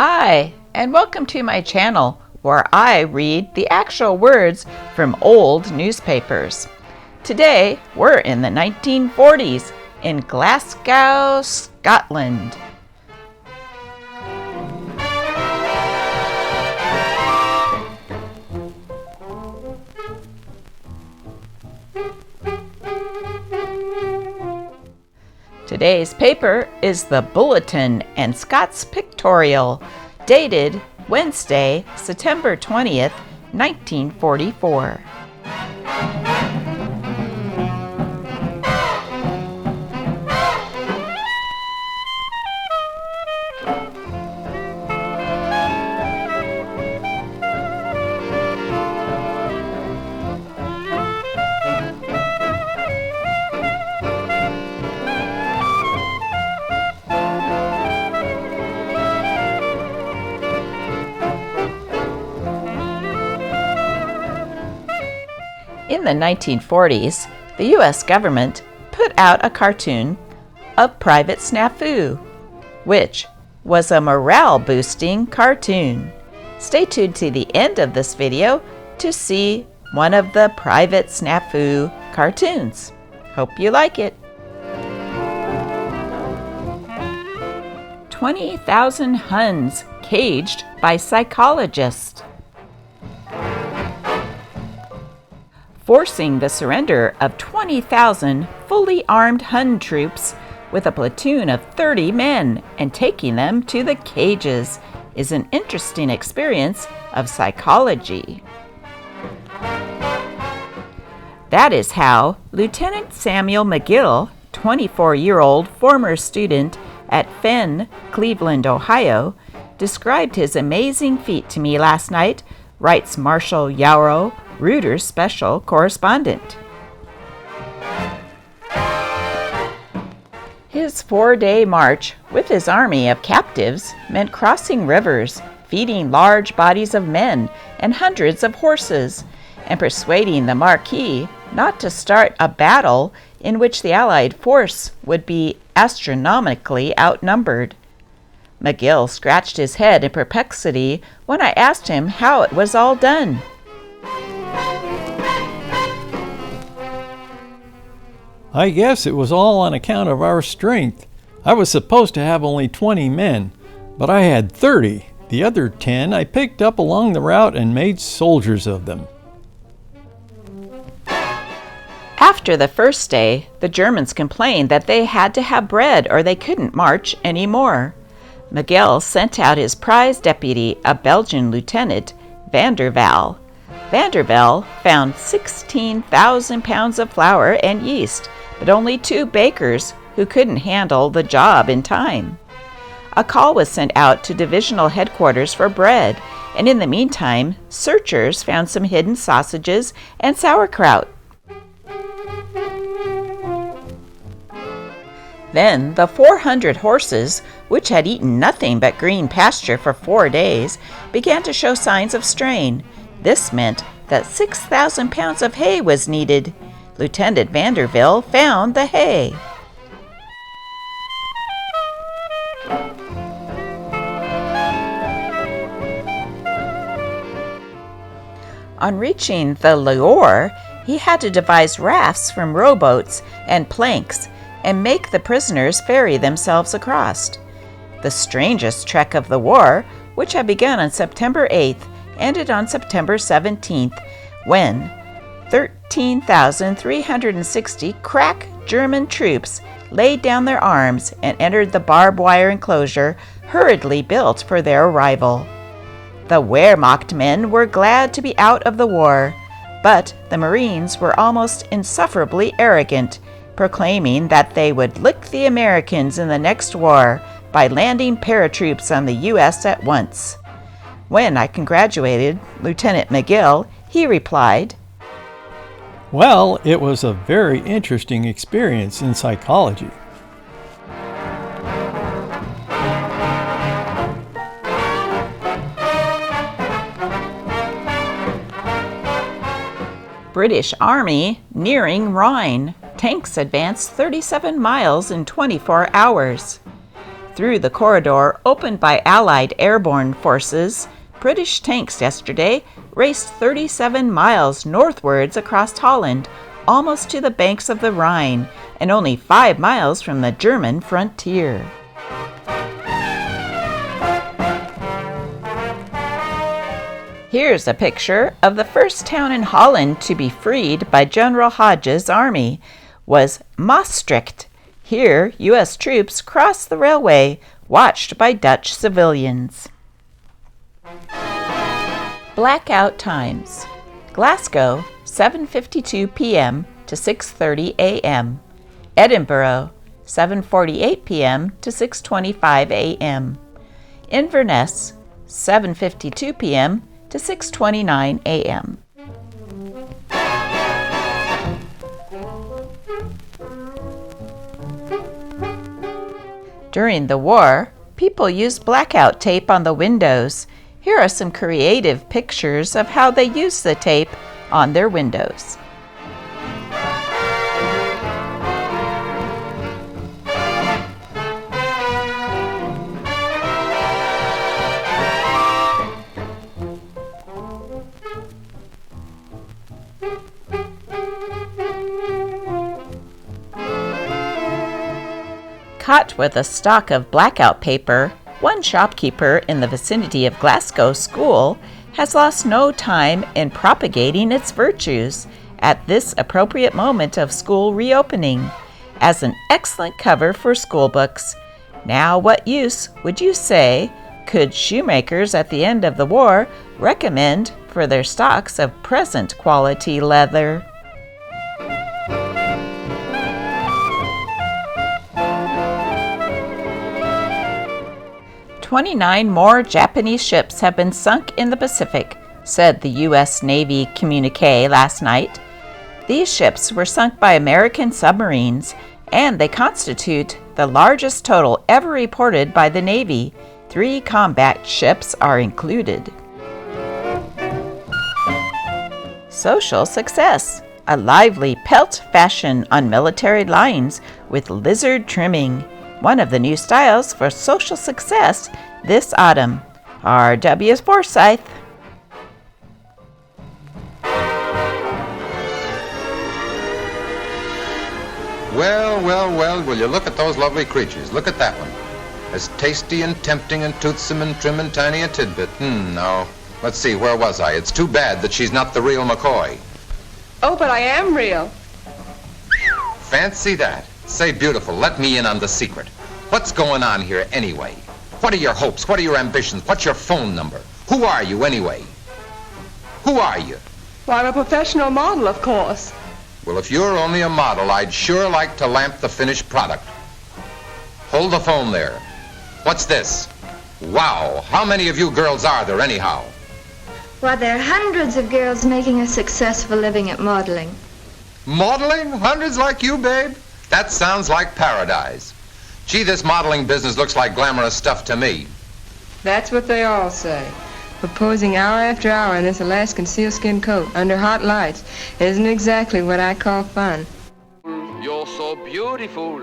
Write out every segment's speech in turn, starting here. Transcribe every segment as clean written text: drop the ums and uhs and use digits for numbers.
Hi, and welcome to my channel where I read the actual words from old newspapers. Today, we're in the 1940s in Glasgow, Scotland. Today's paper is the Bulletin and Scots Pictorial, dated Wednesday, September 20th, 1944. In the 1940s, the U.S. government put out a cartoon of Private Snafu, which was a morale-boosting cartoon. Stay tuned to the end of this video to see one of the Private Snafu cartoons. Hope you like it. 20,000 Huns caged by psychologists. Forcing the surrender of 20,000 fully armed Hun troops with a platoon of 30 men and taking them to the cages is an interesting experience of psychology. That is how Lieutenant Samuel McGill, 24-year-old former student at Fenn, Cleveland, Ohio, described his amazing feat to me last night, writes Marshall Yarrow, Reuters special correspondent. His 4-day march with his army of captives meant crossing rivers, feeding large bodies of men and hundreds of horses, and persuading the Marquis not to start a battle in which the Allied force would be astronomically outnumbered. McGill scratched his head in perplexity when I asked him how it was all done. I guess it was all on account of our strength. I was supposed to have only 20 men, but I had 30. The other 10 I picked up along the route and made soldiers of them. After the first day, the Germans complained that they had to have bread or they couldn't march anymore. McGill sent out his prize deputy, a Belgian lieutenant, Van der Val. Van der Val found 16,000 pounds of flour and yeast, but only 2 bakers who couldn't handle the job in time. A call was sent out to divisional headquarters for bread, and in the meantime, searchers found some hidden sausages and sauerkraut. Then the 400 horses, which had eaten nothing but green pasture for 4 days, began to show signs of strain. This meant that 6,000 pounds of hay was needed. Lieutenant Vanderville found the hay. On reaching the Loire, he had to devise rafts from rowboats and planks and make the prisoners ferry themselves across. The strangest trek of the war, which had begun on September 8th, ended on September 17th, when 13,360 crack German troops laid down their arms and entered the barbed wire enclosure hurriedly built for their arrival. The Wehrmacht men were glad to be out of the war, but the Marines were almost insufferably arrogant, proclaiming that they would lick the Americans in the next war by landing paratroops on the U.S. at once. When I congratulated Lieutenant McGill, he replied, Well, it was a very interesting experience in psychology. British Army nearing Rhine. Tanks advanced 37 miles in 24 hours. Through the corridor opened by Allied airborne forces, British tanks yesterday raced 37 miles northwards across Holland, almost to the banks of the Rhine, and only 5 miles from the German frontier. Here's a picture of the first town in Holland to be freed by General Hodge's army, was Maastricht. Here, U.S. troops crossed the railway, watched by Dutch civilians. Blackout times. Glasgow, 7:52 p.m. to 6:30 a.m. Edinburgh, 7:48 p.m. to 6:25 a.m. Inverness, 7:52 p.m. to 6:29 a.m. During the war, people used blackout tape on the windows. Here are some creative pictures of how they use the tape on their windows. Caught with a stock of blackout paper, one shopkeeper in the vicinity of Glasgow School has lost no time in propagating its virtues at this appropriate moment of school reopening as an excellent cover for school books. Now, what use would you say could shoemakers at the end of the war recommend for their stocks of present quality leather? 29 more Japanese ships have been sunk in the Pacific, said the U.S. Navy communique last night. These ships were sunk by American submarines, and they constitute the largest total ever reported by the Navy. 3 combat ships are included. Social success. A lively pelt fashion on military lines with lizard trimming. One of the new styles for social success this autumn. R.W.'s Forsyth. Well, will you look at those lovely creatures? Look at that one. As tasty and tempting and toothsome and trim and tiny a tidbit. No. Let's see, where was I? It's too bad that she's not the real McCoy. Oh, but I am real. Fancy that. Say, beautiful, let me in on the secret. What's going on here anyway? What are your hopes? What are your ambitions? What's your phone number? Who are you anyway? Who are you? Well, I'm a professional model, of course. Well, if you're only a model, I'd sure like to lamp the finished product. Hold the phone there. What's this? Wow, how many of you girls are there anyhow? Well, there are hundreds of girls making a successful living at modeling. Modeling? Hundreds like you, babe? That sounds like paradise. Gee, this modeling business looks like glamorous stuff to me. That's what they all say. But posing hour after hour in this Alaskan sealskin coat under hot lights isn't exactly what I call fun. You're so beautiful.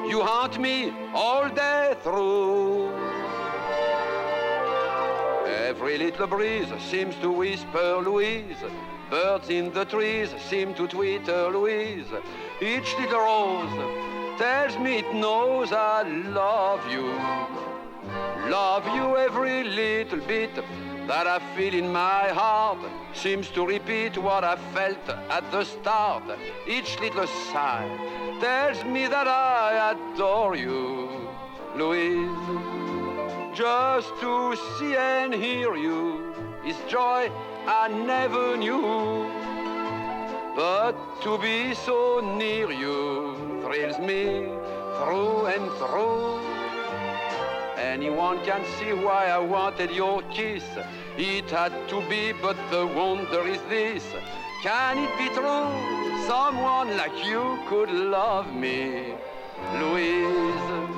You haunt me all day through. Every little breeze seems to whisper Louise. Birds in the trees seem to twitter Louise. Each little rose tells me it knows I love you. Love you every little bit that I feel in my heart seems to repeat what I felt at the start. Each little sigh tells me that I adore you, Louise. Just to see and hear you is joy I never knew. But to be so near you thrills me through and through. Anyone can see why I wanted your kiss. It had to be, but the wonder is this. Can it be true? Someone like you could love me, Louise.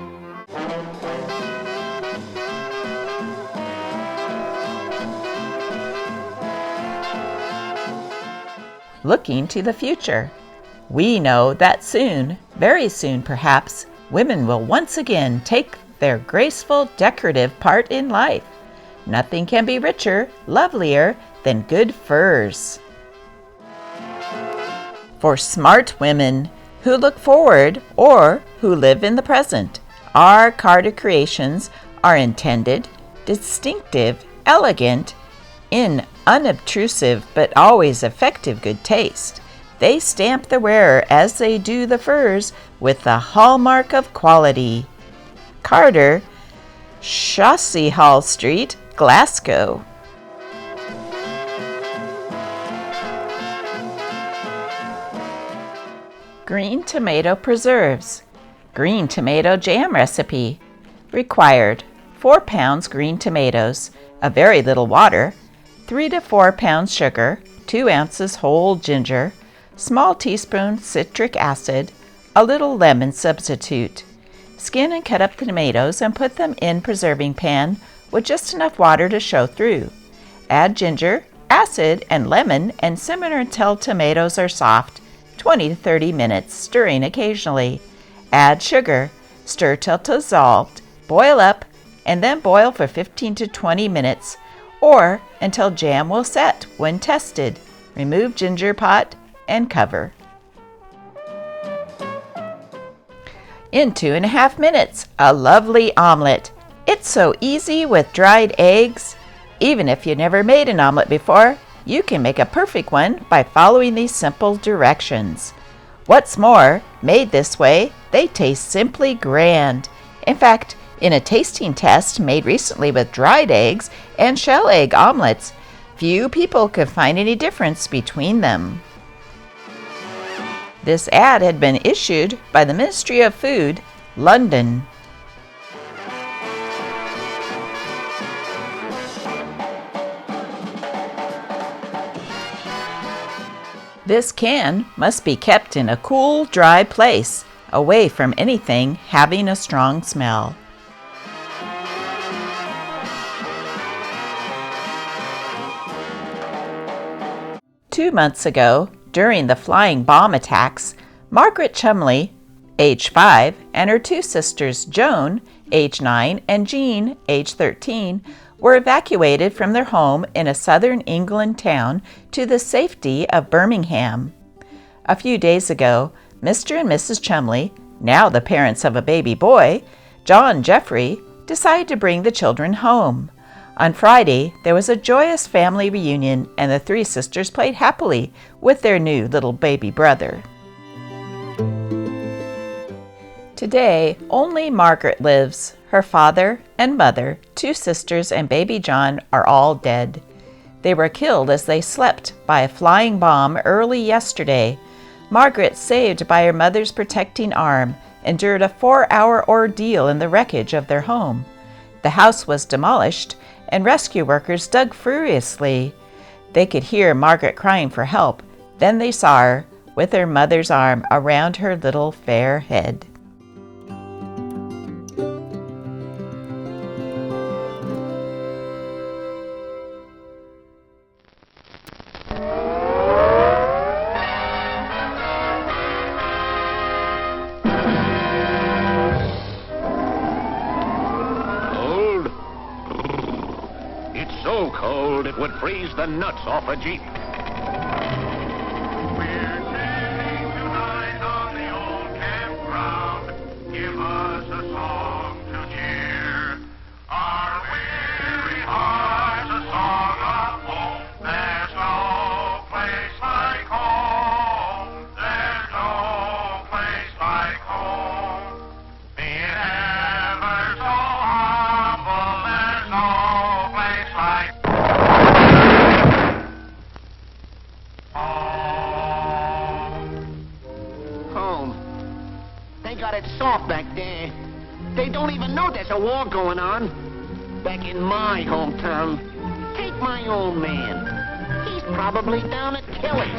Looking to the future. We know that soon, very soon perhaps, women will once again take their graceful, decorative part in life. Nothing can be richer, lovelier than good furs. For smart women who look forward or who live in the present, our Carter creations are intended, distinctive, elegant, in unobtrusive but always effective good taste. They stamp the wearer as they do the furs with the hallmark of quality. Carter, Chaussee Hall Street, Glasgow. Green tomato preserves. Green tomato jam recipe. Required 4 pounds green tomatoes, a very little water, 3 to 4 pounds sugar, 2 ounces whole ginger, small teaspoon citric acid, a little lemon substitute. Skin and cut up the tomatoes and put them in preserving pan with just enough water to show through. Add ginger, acid, and lemon and simmer until tomatoes are soft, 20 to 30 minutes, stirring occasionally. Add sugar, stir till dissolved, boil up, and then boil for 15 to 20 minutes, or until jam will set when tested. Remove ginger pot and cover. In 2.5 minutes, a lovely omelet. It's so easy with dried eggs. Even if you never made an omelet before, you can make a perfect one by following these simple directions. What's more, made this way, they taste simply grand. In fact, in a tasting test made recently with dried eggs and shell egg omelets, few people could find any difference between them. This ad had been issued by the Ministry of Food, London. This can must be kept in a cool, dry place, away from anything having a strong smell. Two months ago, during the flying bomb attacks, Margaret Chumley, age 5, and her 2 sisters, Joan, age 9, and Jean, age 13, were evacuated from their home in a southern England town to the safety of Birmingham. A few days ago, Mr. and Mrs. Chumley, now the parents of a baby boy, John Jeffrey, decided to bring the children home. On Friday, there was a joyous family reunion, and the 3 sisters played happily with their new little baby brother. Today, only Margaret lives. Her father and mother, 2 sisters, and baby John are all dead. They were killed as they slept by a flying bomb early yesterday. Margaret, saved by her mother's protecting arm, endured a 4-hour ordeal in the wreckage of their home. The house was demolished, and rescue workers dug furiously. They could hear Margaret crying for help. Then they saw her, with her mother's arm around her little fair head. So cold it would freeze the nuts off a Jeep. We're sailing tonight on the old campground. Give us a song to cheer our weary hearts, a song of hope. There's no place like home. There's no place like home. Be it ever so humble, there's no place like home. They got it soft back there. They don't even know there's a war going on. Back in my hometown, take my old man. He's probably down at Kelly's.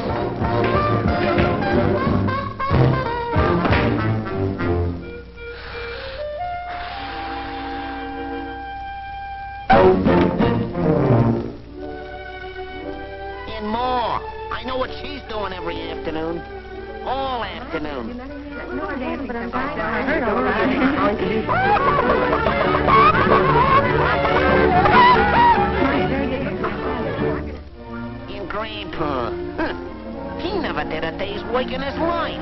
And more. I know what she's doing every afternoon. All afternoon. And Grandpa, he never did a day's work in his life.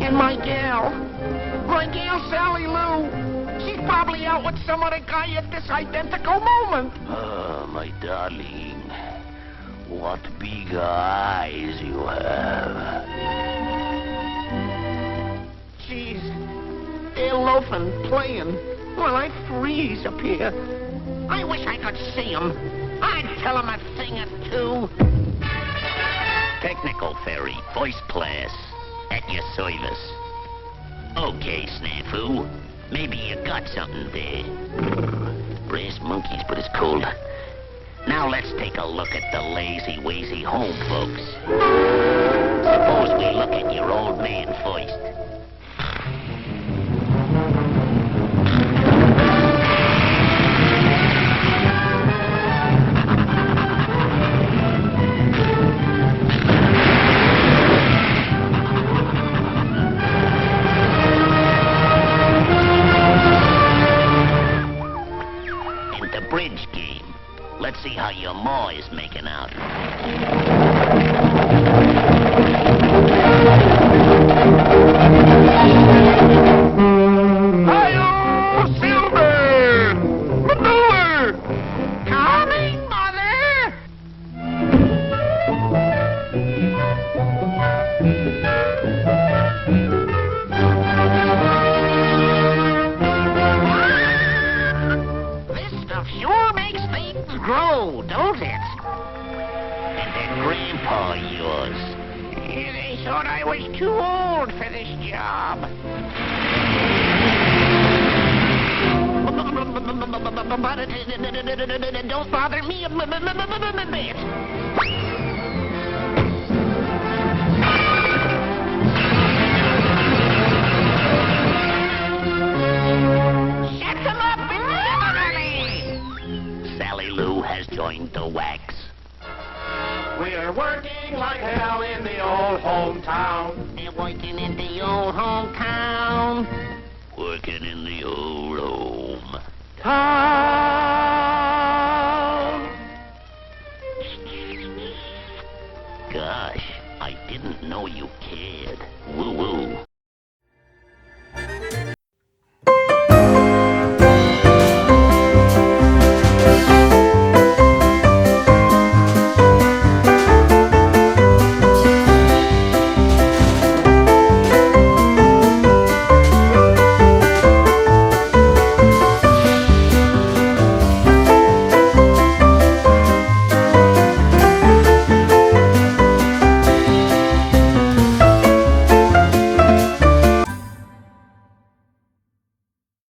And my gal Sally Lou, she's probably out with some other guy at this identical moment. Oh, my darling, what big eyes you have. Jeez, they're loafing, playing, while I freeze up here. I wish I could see them. I'd tell them a thing or two. Technical Ferry, first class, at your service. Okay, Snafu, maybe you got something there. Brass monkeys, but it's cold. Now let's take a look at the lazy-wazy home folks. Suppose we look at your old man first. Bridge game. Let's see how your ma is making out. Hi-yo, Silver! Manure! Coming, Mother! This stuff sure makes things grow, don't it? And that grandpa of yours. They thought I was too old for this job. But don't bother me a bit. Shut them up immediately! Sally Lou has joined the wax. We're working like hell in the old hometown. They're working in the old hometown. Working in the old home. Time!